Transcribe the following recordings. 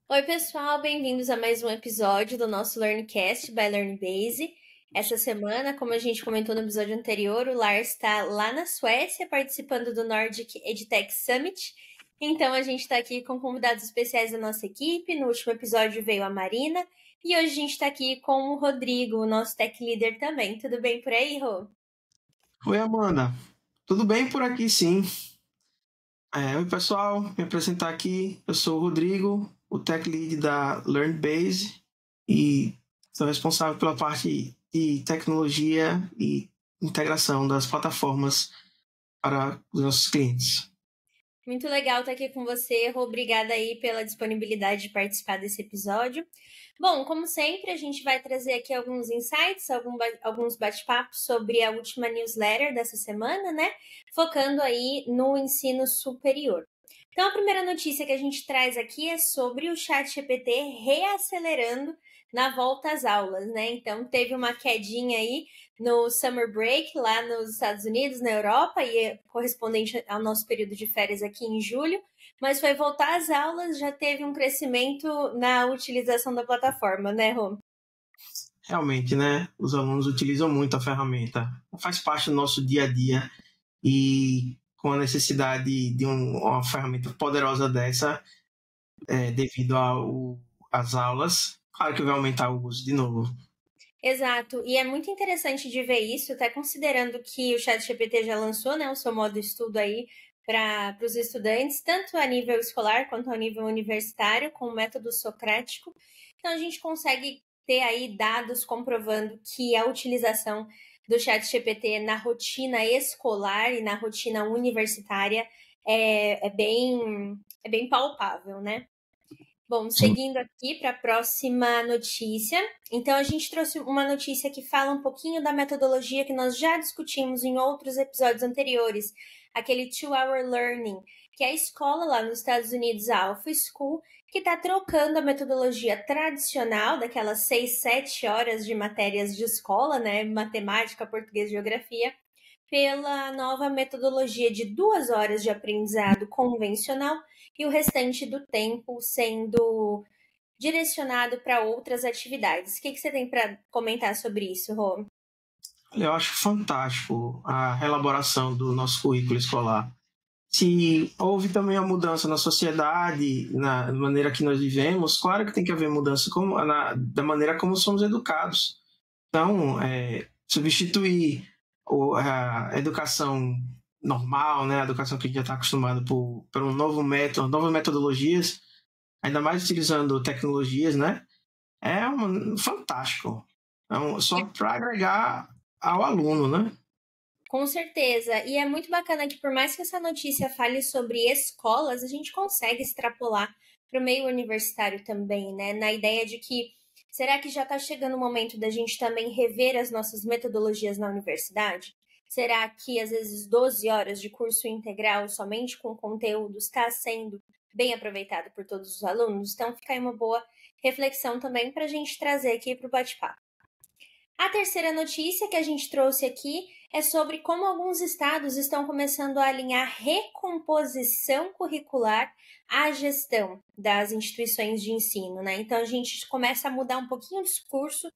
Oi, pessoal, bem-vindos a mais um episódio do nosso LearnCast by LearnBase. Essa semana, como a gente comentou no episódio anterior, o Lars está lá na Suécia participando do Nordic EdTech Summit. Então, a gente está aqui com convidados especiais da nossa equipe. No último episódio veio a Marina e hoje a gente está aqui com o Rodrigo, o nosso Tech Leader também. Tudo bem por aí, Rô? Oi, Amanda. Tudo bem por aqui, sim. Oi, pessoal. Me apresentar aqui. Eu sou o Rodrigo, o Tech Lead da LearnBase e sou responsável pela parte de tecnologia e integração das plataformas para os nossos clientes. Muito legal estar aqui com você, Rô. Obrigada aí pela disponibilidade de participar desse episódio. Bom, como sempre, a gente vai trazer aqui alguns insights, alguns bate-papos sobre a última newsletter dessa semana, né? Focando aí no ensino superior. Então, a primeira notícia que a gente traz aqui é sobre o ChatGPT reacelerando na volta às aulas, né? Então, teve uma quedinha aí no summer break lá nos Estados Unidos, na Europa, e é correspondente ao nosso período de férias aqui em julho, mas foi voltar às aulas, já teve um crescimento na utilização da plataforma, né, Rô? Realmente, né? Os alunos utilizam muito a ferramenta. Faz parte do nosso dia a dia e com a necessidade de uma ferramenta poderosa dessa, devido às aulas, claro que vai aumentar o uso de novo. Exato, e é muito interessante de ver isso, até considerando que o ChatGPT já lançou, né, o seu modo estudo aí para os estudantes, tanto a nível escolar quanto a nível universitário, com o método socrático. Então, a gente consegue ter aí dados comprovando que a utilização do ChatGPT na rotina escolar e na rotina universitária é bem palpável, né? Bom, Sim. seguindo aqui para a próxima notícia. Então, a gente trouxe uma notícia que fala um pouquinho da metodologia que nós já discutimos em outros episódios anteriores, aquele Two-Hour Learning, que é a escola lá nos Estados Unidos, a Alpha School, que está trocando a metodologia tradicional, daquelas 6, 7 horas de matérias de escola, né? Matemática, português, geografia, pela nova metodologia de 2 horas de aprendizado convencional e o restante do tempo sendo direcionado para outras atividades. O que você tem para comentar sobre isso, Rô? Eu acho fantástico a elaboração do nosso currículo escolar. Se houve também a mudança na sociedade, na maneira que nós vivemos, claro que tem que haver mudança da maneira como somos educados. Então, substituir a educação normal, né, a educação que a gente já está acostumado por um novo método, novas metodologias, ainda mais utilizando tecnologias, né, fantástico. Então, só para agregar ao aluno, né? Com certeza. E é muito bacana que, por mais que essa notícia fale sobre escolas, a gente consegue extrapolar para o meio universitário também, né? Na ideia de que será que já está chegando o momento da gente também rever as nossas metodologias na universidade? Será que às vezes 12 horas de curso integral somente com conteúdo está sendo bem aproveitado por todos os alunos? Então fica aí uma boa reflexão também para a gente trazer aqui para o bate-papo. A terceira notícia que a gente trouxe aqui é sobre como alguns estados estão começando a alinhar recomposição curricular à gestão das instituições de ensino, né? Então a gente começa a mudar um pouquinho o discurso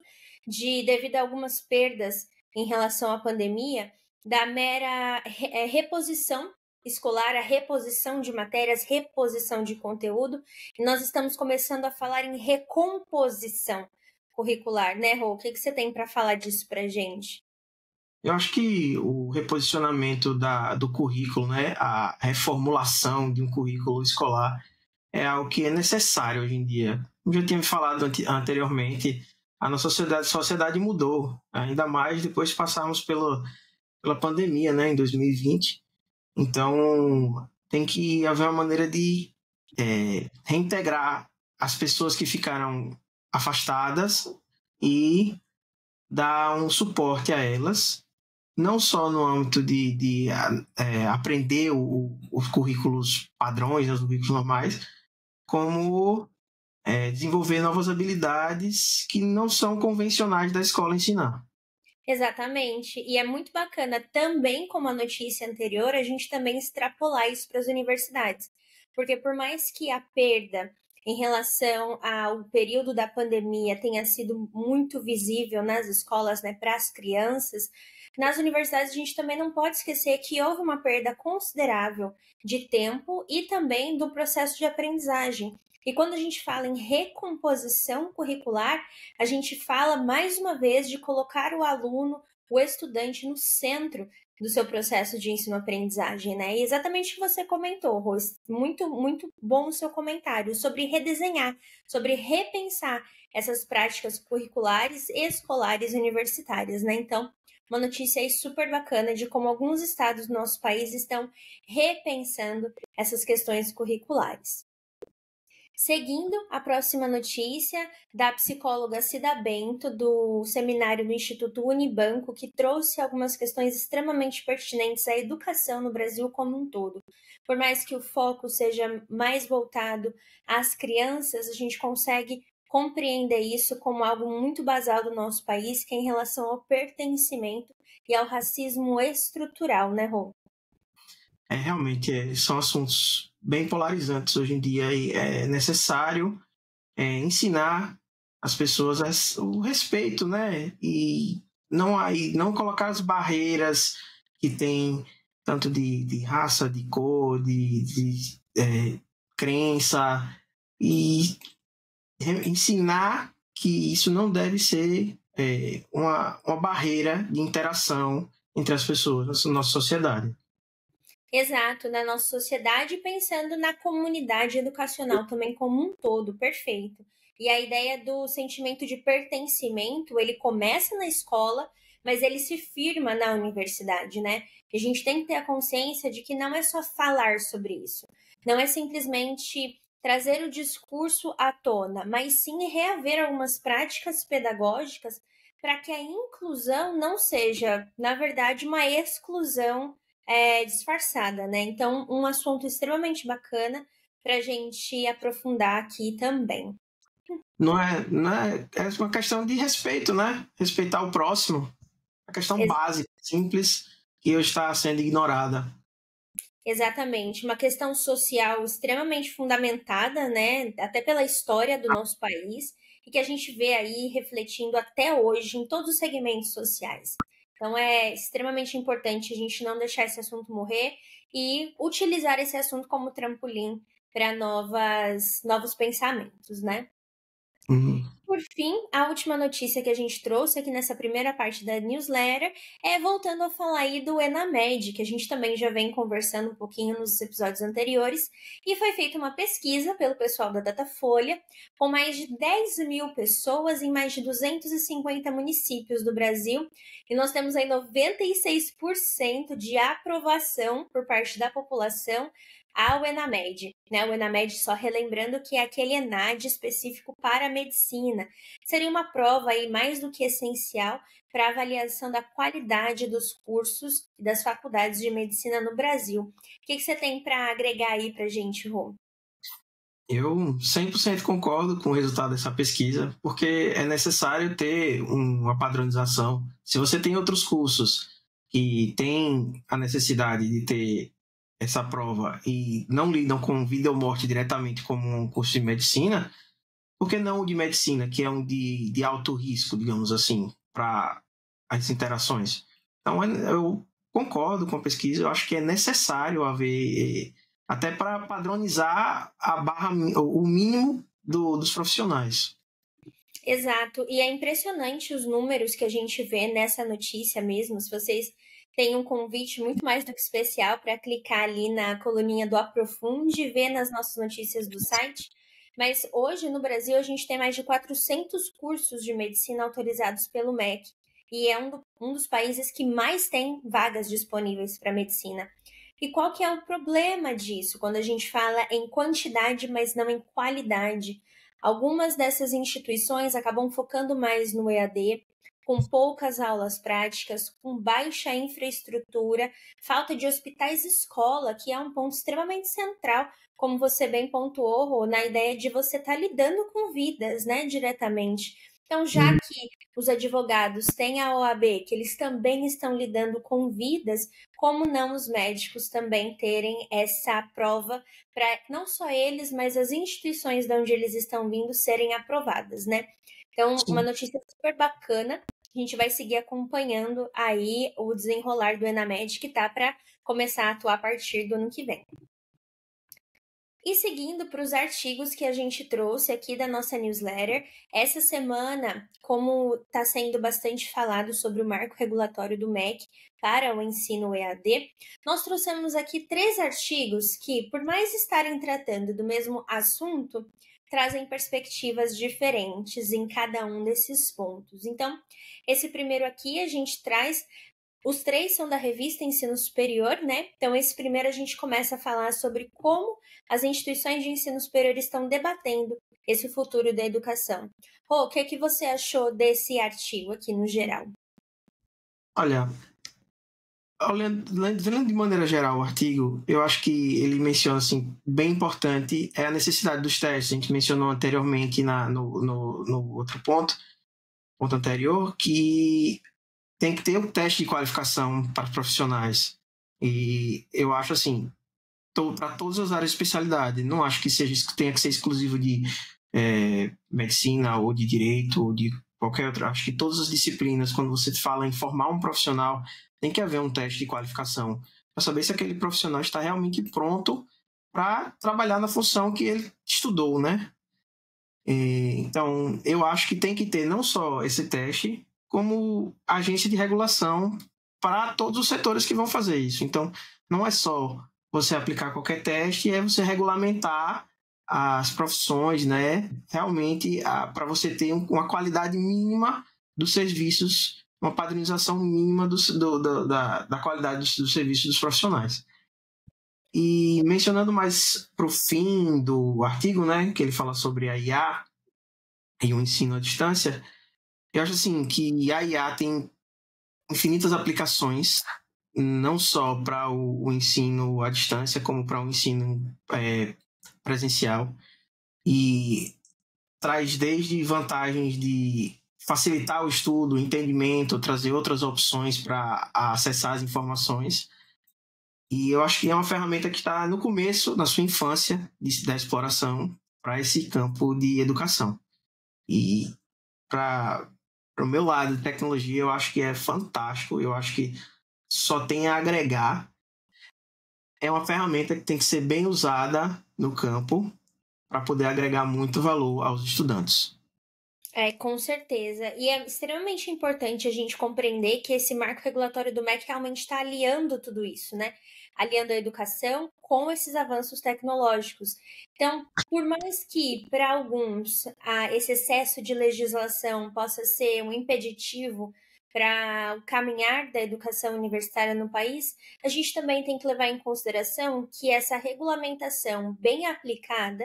devido a algumas perdas em relação à pandemia, da mera reposição escolar, a reposição de matérias, reposição de conteúdo, e nós estamos começando a falar em recomposição curricular, né, Rô? O que você tem para falar disso pra gente? Eu acho que o reposicionamento do currículo, né, a reformulação de um currículo escolar é algo que é necessário hoje em dia. Como já tinha falado anteriormente, a nossa sociedade mudou, ainda mais depois de passarmos pela pandemia, né, em 2020. Então, tem que haver uma maneira de reintegrar as pessoas que ficaram afastadas e dar um suporte a elas, não só no âmbito de aprender os currículos padrões, os currículos normais, como desenvolver novas habilidades que não são convencionais da escola ensinar. Exatamente. E é muito bacana também, como a notícia anterior, a gente também extrapolar isso para as universidades. Porque por mais que a perda em relação ao período da pandemia tenha sido muito visível nas escolas, né, para as crianças, nas universidades a gente também não pode esquecer que houve uma perda considerável de tempo e também do processo de aprendizagem. E quando a gente fala em recomposição curricular, a gente fala mais uma vez de colocar o aluno, o estudante no centro do seu processo de ensino-aprendizagem, né? E exatamente o que você comentou, Rose, muito, muito bom o seu comentário sobre redesenhar, sobre repensar essas práticas curriculares, escolares e universitárias, né? Então, uma notícia aí super bacana de como alguns estados do nosso país estão repensando essas questões curriculares. Seguindo a próxima notícia da psicóloga Cida Bento, do seminário do Instituto Unibanco, que trouxe algumas questões extremamente pertinentes à educação no Brasil como um todo. Por mais que o foco seja mais voltado às crianças, a gente consegue compreender isso como algo muito basal do nosso país, que é em relação ao pertencimento e ao racismo estrutural, né, Rô? Realmente são assuntos bem polarizantes hoje em dia e é necessário ensinar as pessoas o respeito, né? E não colocar as barreiras que tem tanto de raça, de cor, de crença, e ensinar que isso não deve ser uma barreira de interação entre as pessoas na nossa sociedade. Exato, na nossa sociedade, pensando na comunidade educacional também como um todo, perfeito. E a ideia do sentimento de pertencimento, ele começa na escola, mas ele se firma na universidade, né? E a gente tem que ter a consciência de que não é só falar sobre isso, não é simplesmente trazer o discurso à tona, mas sim reaver algumas práticas pedagógicas para que a inclusão não seja, na verdade, uma exclusão disfarçada, né? Então, um assunto extremamente bacana para a gente aprofundar aqui também. É uma questão de respeito, né? Respeitar o próximo. A questão básica, simples, que hoje está sendo ignorada. Exatamente, uma questão social extremamente fundamentada, né? Até pela história do nosso país, e que a gente vê aí refletindo até hoje em todos os segmentos sociais. Então é extremamente importante a gente não deixar esse assunto morrer e utilizar esse assunto como trampolim para novos pensamentos, né? Uhum. Por fim, a última notícia que a gente trouxe aqui nessa primeira parte da newsletter é voltando a falar aí do Enamed, que a gente também já vem conversando um pouquinho nos episódios anteriores, e foi feita uma pesquisa pelo pessoal da Datafolha, com mais de 10 mil pessoas em mais de 250 municípios do Brasil, e nós temos aí 96% de aprovação por parte da população ao Enamed, né? O Enamed, só relembrando que é aquele ENAD específico para a medicina. Seria uma prova aí mais do que essencial para a avaliação da qualidade dos cursos e das faculdades de medicina no Brasil. O que você tem para agregar aí para a gente, Rô? Eu 100% concordo com o resultado dessa pesquisa, porque é necessário ter uma padronização. Se você tem outros cursos que têm a necessidade de ter essa prova e não lidam com vida ou morte diretamente como um curso de medicina, por que não o de medicina, que é um de alto risco, digamos assim, para as interações? Então, eu concordo com a pesquisa, eu acho que é necessário haver, até para padronizar o mínimo dos profissionais. Exato, e é impressionante os números que a gente vê nessa notícia mesmo. Se vocês têm um convite muito mais do que especial para clicar ali na coluninha do Aprofunde e ver nas nossas notícias do site. Mas hoje no Brasil a gente tem mais de 400 cursos de medicina autorizados pelo MEC e é um dos países que mais tem vagas disponíveis para medicina. E qual que é o problema disso quando a gente fala em quantidade, mas não em qualidade? Algumas dessas instituições acabam focando mais no EAD, com poucas aulas práticas, com baixa infraestrutura, falta de hospitais-escola, que é um ponto extremamente central, como você bem pontuou, Rô, na ideia de você estar lidando com vidas, né, diretamente. Então, já que os advogados têm a OAB, que eles também estão lidando com vidas, como não os médicos também terem essa prova para não só eles, mas as instituições de onde eles estão vindo serem aprovadas, né? Então, uma Sim. notícia super bacana. A gente vai seguir acompanhando aí o desenrolar do Enamed, que tá para começar a atuar a partir do ano que vem. E seguindo para os artigos que a gente trouxe aqui da nossa newsletter, essa semana, como está sendo bastante falado sobre o marco regulatório do MEC para o ensino EAD, nós trouxemos aqui 3 artigos que, por mais estarem tratando do mesmo assunto, trazem perspectivas diferentes em cada um desses pontos. Então, esse primeiro aqui a gente traz. Os 3 são da revista Ensino Superior, né? Então, esse primeiro a gente começa a falar sobre como as instituições de ensino superior estão debatendo esse futuro da educação. Rô, o que é que você achou desse artigo aqui no geral? Olha, vendo de maneira geral o artigo, eu acho que ele menciona, assim, bem importante é a necessidade dos testes. A gente mencionou anteriormente no outro ponto anterior, que tem que ter um teste de qualificação para profissionais. E eu acho, assim, para todas as áreas de especialidade. Não acho que tenha que ser exclusivo de medicina ou de direito ou de qualquer outra. Acho que todas as disciplinas, quando você fala em formar um profissional, tem que haver um teste de qualificação para saber se aquele profissional está realmente pronto para trabalhar na função que ele estudou, né? Então, eu acho que tem que ter não só esse teste, como agência de regulação para todos os setores que vão fazer isso. Então, não é só você aplicar qualquer teste, é você regulamentar as profissões, né? Realmente, para você ter uma qualidade mínima dos serviços, uma padronização mínima da qualidade dos serviços dos profissionais. E mencionando mais para o fim do artigo, né, que ele fala sobre a IA e o ensino à distância, eu acho assim que a IA tem infinitas aplicações, não só para o ensino à distância, como para o ensino presencial, e traz desde vantagens de facilitar o estudo, o entendimento, trazer outras opções para acessar as informações. E eu acho que é uma ferramenta que está no começo, na sua infância, da exploração para esse campo de educação. E para o meu lado de tecnologia, eu acho que é fantástico, eu acho que só tem a agregar. É uma ferramenta que tem que ser bem usada no campo para poder agregar muito valor aos estudantes. Com certeza. E é extremamente importante a gente compreender que esse marco regulatório do MEC realmente está aliando tudo isso, né? Aliando a educação com esses avanços tecnológicos. Então, por mais que para alguns esse excesso de legislação possa ser um impeditivo para o caminhar da educação universitária no país, a gente também tem que levar em consideração que essa regulamentação bem aplicada,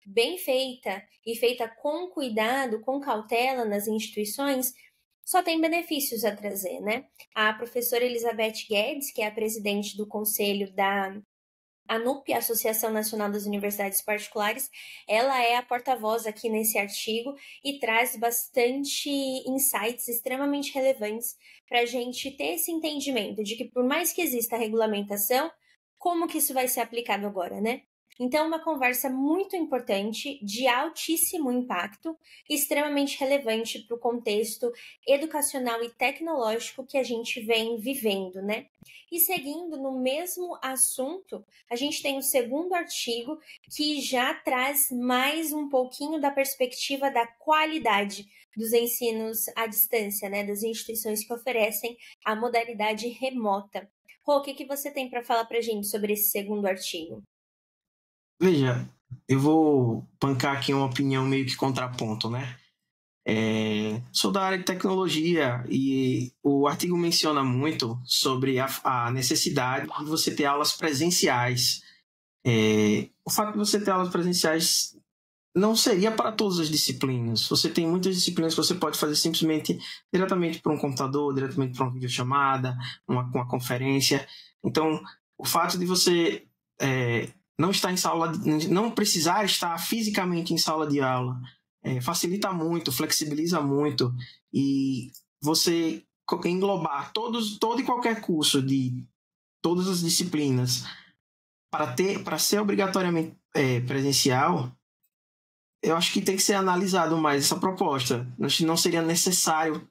bem feita e feita com cuidado, com cautela nas instituições, só tem benefícios a trazer, né? A professora Elizabeth Guedes, que é a presidente do conselho da ANUP, Associação Nacional das Universidades Particulares, ela é a porta-voz aqui nesse artigo e traz bastante insights extremamente relevantes para a gente ter esse entendimento de que, por mais que exista a regulamentação, como que isso vai ser aplicado agora, né? Então, uma conversa muito importante, de altíssimo impacto, extremamente relevante para o contexto educacional e tecnológico que a gente vem vivendo, né? E seguindo no mesmo assunto, a gente tem o segundo artigo que já traz mais um pouquinho da perspectiva da qualidade dos ensinos à distância, né? Das instituições que oferecem a modalidade remota. Rô, o que você tem para falar para a gente sobre esse segundo artigo? Veja, eu vou pancar aqui uma opinião meio que contraponto, né? Sou da área de tecnologia e o artigo menciona muito sobre a necessidade de você ter aulas presenciais. O fato de você ter aulas presenciais não seria para todas as disciplinas. Você tem muitas disciplinas que você pode fazer simplesmente diretamente por um computador, diretamente por uma videochamada, uma conferência. Então, o fato de você não estar em sala, não precisar estar fisicamente em sala de aula, facilita muito, flexibiliza muito, e você englobar todo e qualquer curso de todas as disciplinas para ser obrigatoriamente presencial, eu acho que tem que ser analisado mais essa proposta. Acho que não seria necessário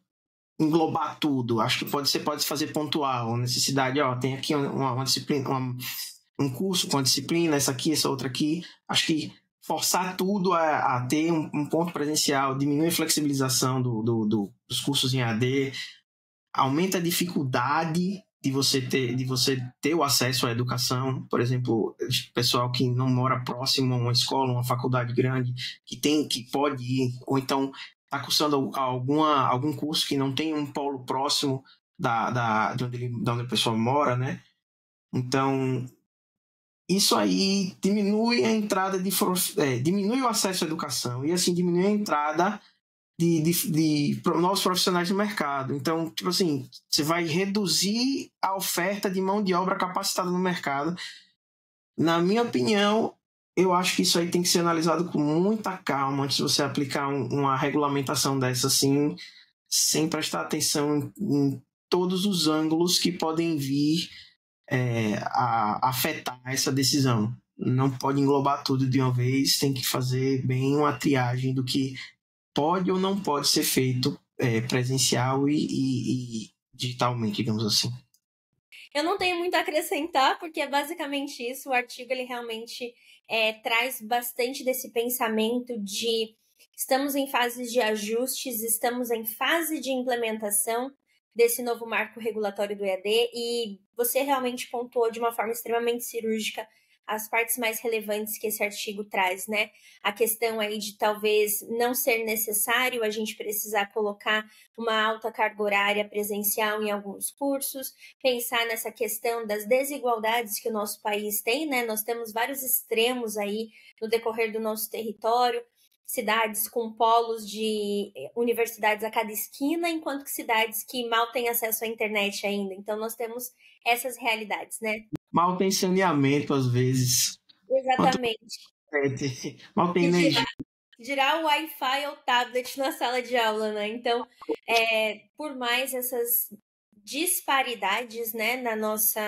englobar tudo. Acho que pode fazer pontual, necessidade, tem aqui uma disciplina, um curso com a disciplina, essa aqui, essa outra aqui. Acho que forçar tudo a ter um ponto presencial, diminui a flexibilização dos cursos em AD, aumenta a dificuldade de você ter o acesso à educação. Por exemplo, pessoal que não mora próximo a uma escola, uma faculdade grande, que pode ir, ou então está cursando algum curso que não tem um polo próximo de onde a pessoa mora, né? Então, isso aí diminui a entrada diminui o acesso à educação e assim diminui a entrada de novos profissionais no mercado. Então, tipo assim, você vai reduzir a oferta de mão de obra capacitada no mercado. Na minha opinião, eu acho que isso aí tem que ser analisado com muita calma antes de você aplicar uma regulamentação dessa assim, sem prestar atenção em todos os ângulos que podem vir a afetar essa decisão. Não pode englobar tudo de uma vez, tem que fazer bem uma triagem do que pode ou não pode ser feito presencial e digitalmente, digamos assim. Eu não tenho muito a acrescentar, porque é basicamente isso. O artigo ele realmente traz bastante desse pensamento de estamos em fases de ajustes, estamos em fase de implementação desse novo marco regulatório do EAD, e você realmente pontuou de uma forma extremamente cirúrgica as partes mais relevantes que esse artigo traz, né? A questão aí de talvez não ser necessário a gente precisar colocar uma alta carga horária presencial em alguns cursos, pensar nessa questão das desigualdades que o nosso país tem, né? Nós temos vários extremos aí no decorrer do nosso território, cidades com polos de universidades a cada esquina, enquanto que cidades que mal têm acesso à internet ainda. Então, nós temos essas realidades, né? Mal tem saneamento, às vezes. Exatamente. Mal tem energia. Dirá o Wi-Fi ou tablet na sala de aula, né? Então, por mais essas disparidades, né,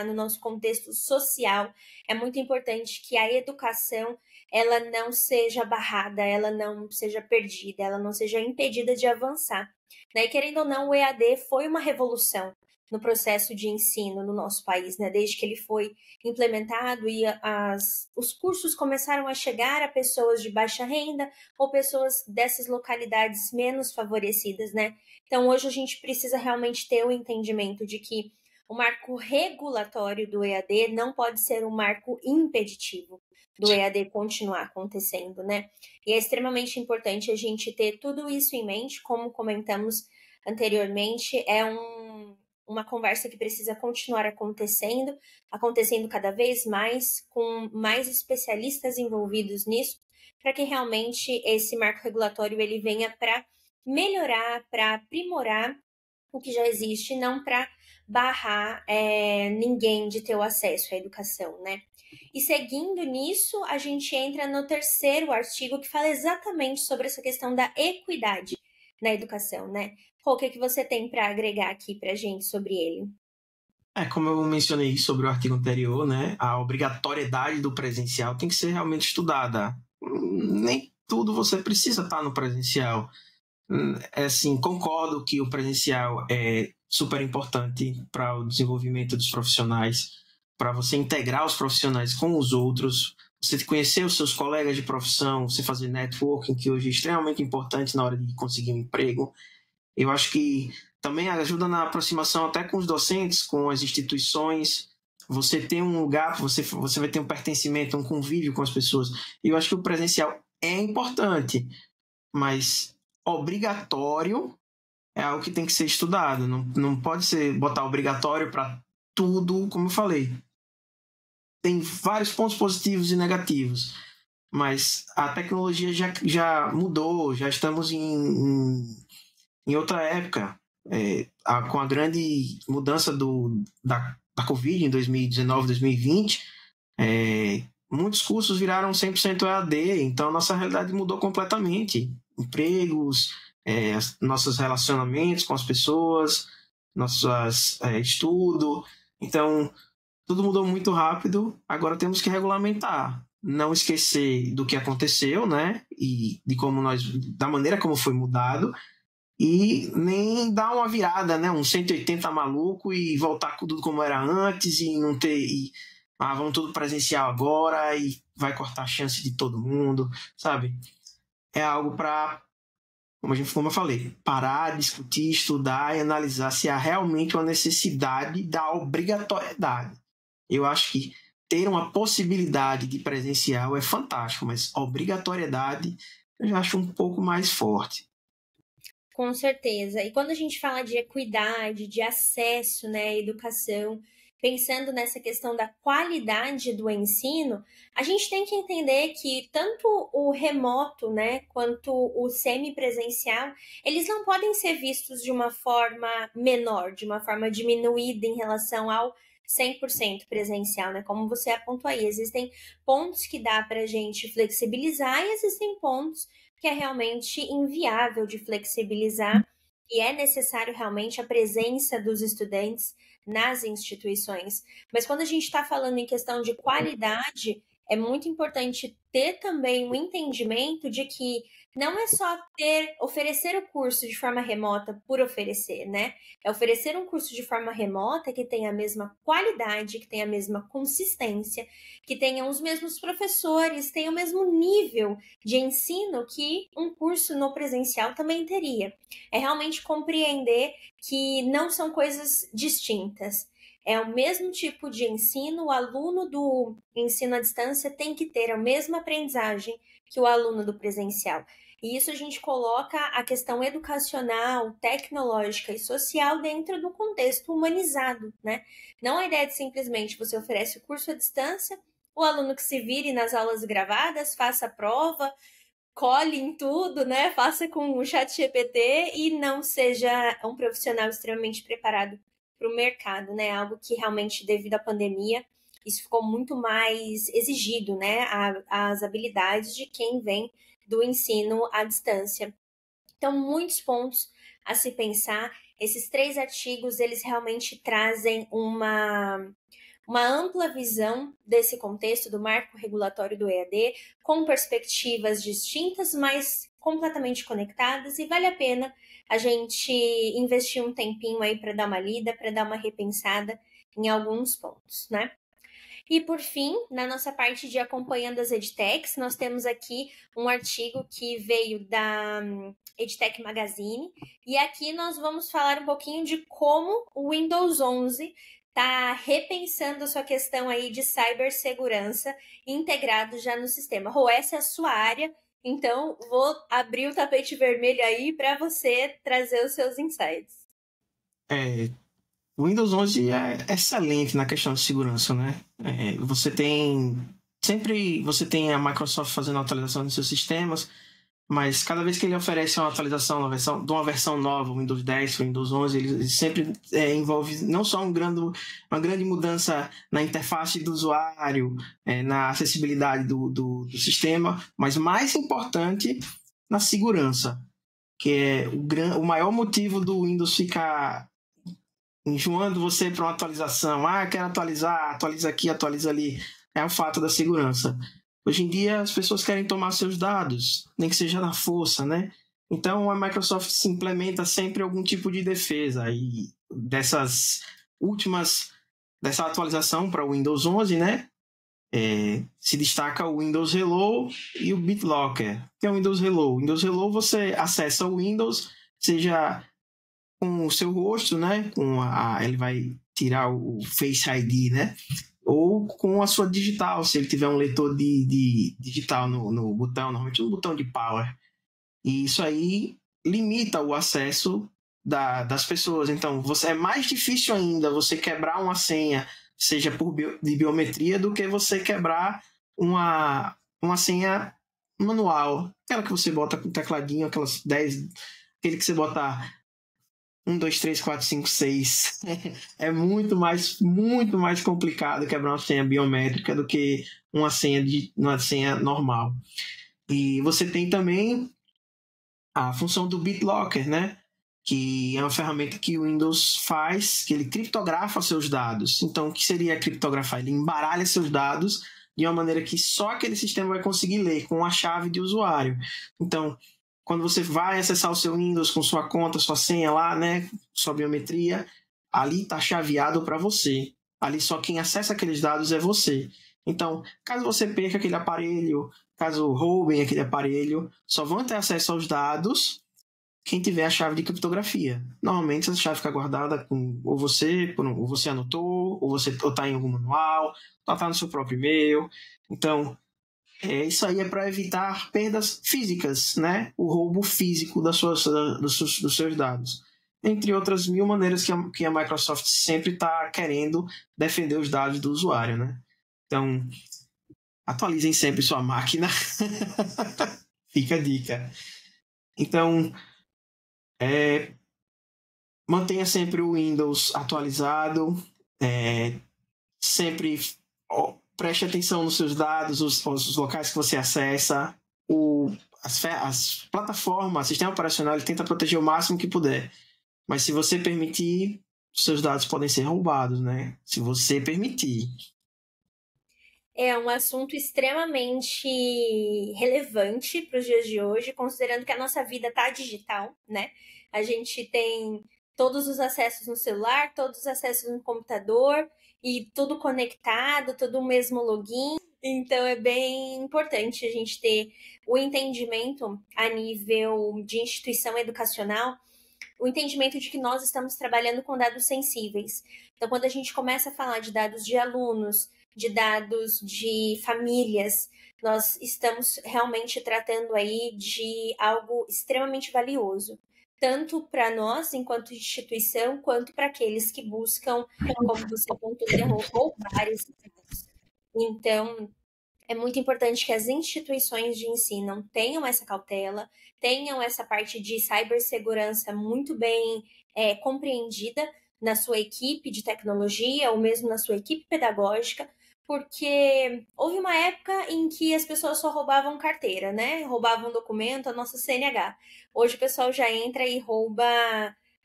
no nosso contexto social, é muito importante que a educação ela não seja barrada, ela não seja perdida, ela não seja impedida de avançar. Né? E querendo ou não, o EAD foi uma revolução no processo de ensino no nosso país, né? Desde que ele foi implementado e os cursos começaram a chegar a pessoas de baixa renda ou pessoas dessas localidades menos favorecidas, né? Então, hoje a gente precisa realmente ter o entendimento de que o marco regulatório do EAD não pode ser um marco impeditivo do EAD continuar acontecendo, né? E é extremamente importante a gente ter tudo isso em mente, como comentamos anteriormente, uma conversa que precisa continuar acontecendo cada vez mais, com mais especialistas envolvidos nisso, para que realmente esse marco regulatório ele venha para melhorar, para aprimorar o que já existe, não para barrar ninguém de ter o acesso à educação, né? E seguindo nisso, a gente entra no terceiro artigo que fala exatamente sobre essa questão da equidade na educação, né? O que você tem para agregar aqui para a gente sobre ele? Como eu mencionei sobre o artigo anterior, né, a obrigatoriedade do presencial tem que ser realmente estudada. Nem tudo você precisa estar no presencial. Assim, concordo que o presencial é super importante para o desenvolvimento dos profissionais, para você integrar os profissionais com os outros, você conhecer os seus colegas de profissão, você fazer networking, que hoje é extremamente importante na hora de conseguir um emprego. Eu acho que também ajuda na aproximação até com os docentes, com as instituições. Você tem um lugar, você vai ter um pertencimento, um convívio com as pessoas. E eu acho que o presencial é importante, mas obrigatório é algo que tem que ser estudado. Não pode ser botar obrigatório para tudo, como eu falei. Tem vários pontos positivos e negativos, mas a tecnologia já mudou, já estamos em outra época. Com a grande mudança da Covid em 2019, 2020, muitos cursos viraram 100% EAD, então a nossa realidade mudou completamente. Empregos, nossos relacionamentos com as pessoas, nossos estudo. Então, tudo mudou muito rápido, agora temos que regulamentar. Não esquecer do que aconteceu, né? E da maneira como foi mudado, e nem dar uma virada, né? Um 180 maluco e voltar com tudo como era antes e não ter. Vamos tudo presencial agora e vai cortar a chance de todo mundo, sabe? É algo para, como eu falei, parar, discutir, estudar e analisar se há realmente uma necessidade da obrigatoriedade. Eu acho que ter uma possibilidade de presencial é fantástico, mas obrigatoriedade eu já acho um pouco mais forte. Com certeza. E quando a gente fala de equidade, de acesso, né, à educação, pensando nessa questão da qualidade do ensino, a gente tem que entender que tanto o remoto, né, quanto o semipresencial, eles não podem ser vistos de uma forma menor, de uma forma diminuída em relação ao 100% presencial, né? Como você apontou aí, existem pontos que dá para a gente flexibilizar e existem pontos que é realmente inviável de flexibilizar e é necessário realmente a presença dos estudantes nas instituições. Mas quando a gente está falando em questão de qualidade, é muito importante ter também um entendimento de que não é só oferecer o curso de forma remota por oferecer, né? É oferecer um curso de forma remota que tenha a mesma qualidade, que tenha a mesma consistência, que tenha os mesmos professores, tenha o mesmo nível de ensino que um curso no presencial também teria. É realmente compreender que não são coisas distintas. É o mesmo tipo de ensino, o aluno do ensino à distância tem que ter a mesma aprendizagem que o aluno do presencial. E isso a gente coloca a questão educacional, tecnológica e social dentro do contexto humanizado, né? Não a ideia de simplesmente você oferece o curso à distância, o aluno que se vire nas aulas gravadas, faça a prova, cole em tudo, né? Faça com o chat GPT e não seja um profissional extremamente preparado para o mercado, né? Algo que realmente, devido à pandemia, isso ficou muito mais exigido, né? As habilidades de quem vem do ensino à distância. Então, muitos pontos a se pensar. Esses 3 artigos, eles realmente trazem uma ampla visão desse contexto do marco regulatório do EAD, com perspectivas distintas, mas completamente conectadas, e vale a pena a gente investir um tempinho aí para dar uma lida, para dar uma repensada em alguns pontos, né? E por fim, na nossa parte de acompanhando as edtechs, nós temos aqui um artigo que veio da EdTech Magazine, e aqui nós vamos falar um pouquinho de como o Windows 11 está repensando a sua questão aí de cibersegurança integrado já no sistema. Rô, essa é a sua área, então vou abrir o tapete vermelho aí para você trazer os seus insights. O Windows 11 é excelente na questão de segurança, né? Você tem a Microsoft fazendo atualização dos seus sistemas, mas cada vez que ele oferece uma atualização de uma versão nova, o Windows 10, o Windows 11, ele sempre envolve não só uma grande mudança na interface do usuário, na acessibilidade do sistema, mas mais importante, na segurança, que é o maior motivo do Windows ficar enjoando você para uma atualização. Quero atualizar, atualiza aqui, atualiza ali. É o fato da segurança. Hoje em dia, as pessoas querem tomar seus dados, nem que seja na força, né? Então, a Microsoft se implementa sempre algum tipo de defesa. E dessa atualização para o Windows 11, né? Se destaca o Windows Hello e o BitLocker. O que é o Windows Hello? O Windows Hello, você acessa o Windows, seja com o seu rosto, né? Ele vai tirar o Face ID, né? Ou com a sua digital, se ele tiver um leitor de digital no botão, normalmente no botão de power. E isso aí limita o acesso das pessoas. Então, é mais difícil ainda você quebrar uma senha, seja de biometria, do que você quebrar uma senha manual. Aquela que você bota com tecladinho, aquele que você bota 1, 2, 3, 4, 5, 6. É muito mais complicado quebrar uma senha biométrica do que uma senha normal. E você tem também a função do BitLocker, né? Que é uma ferramenta que o Windows faz, que ele criptografa seus dados. Então, o que seria criptografar? Ele embaralha seus dados de uma maneira que só aquele sistema vai conseguir ler, com a chave de usuário. Então, quando você vai acessar o seu Windows com sua conta, sua senha lá, né, sua biometria, ali está chaveado para você. Ali só quem acessa aqueles dados é você. Então, caso você perca aquele aparelho, caso roubem aquele aparelho, só vão ter acesso aos dados quem tiver a chave de criptografia. Normalmente essa chave fica guardada com ou você anotou, ou você está em algum manual, ou está no seu próprio e-mail. Então, isso aí é para evitar perdas físicas, né? O roubo físico dos seus dados. Entre outras mil maneiras que a Microsoft sempre está querendo defender os dados do usuário, né? Então, atualizem sempre sua máquina. Fica a dica. Então, mantenha sempre o Windows atualizado, sempre preste atenção nos seus dados, os locais que você acessa, as plataformas, o sistema operacional, ele tenta proteger o máximo que puder. Mas se você permitir, seus dados podem ser roubados, né? Se você permitir. É um assunto extremamente relevante para os dias de hoje, considerando que a nossa vida tá digital, né? A gente tem todos os acessos no celular, todos os acessos no computador e tudo conectado, tudo o mesmo login. Então é bem importante a gente ter o entendimento a nível de instituição educacional, o entendimento de que nós estamos trabalhando com dados sensíveis. Então, quando a gente começa a falar de dados de alunos, de dados de famílias, nós estamos realmente tratando aí de algo extremamente valioso, tanto para nós, enquanto instituição, quanto para aqueles que buscam, como você pontuou, roubar esses dados. Então, é muito importante que as instituições de ensino tenham essa cautela, tenham essa parte de cibersegurança muito bem compreendida na sua equipe de tecnologia ou mesmo na sua equipe pedagógica, porque houve uma época em que as pessoas só roubavam carteira, né? Roubavam documento, a nossa CNH. Hoje o pessoal já entra e rouba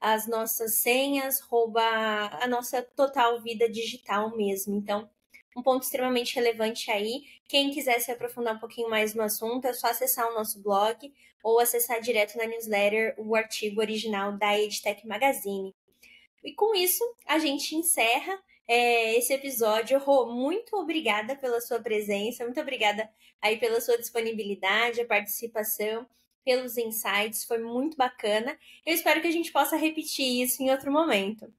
as nossas senhas, rouba a nossa total vida digital mesmo. Então, um ponto extremamente relevante aí. Quem quiser se aprofundar um pouquinho mais no assunto, é só acessar o nosso blog ou acessar direto na newsletter o artigo original da EdTech Magazine. E com isso, a gente encerra esse episódio. Rô, muito obrigada pela sua presença, muito obrigada aí pela sua disponibilidade, a participação, pelos insights, foi muito bacana. Eu espero que a gente possa repetir isso em outro momento.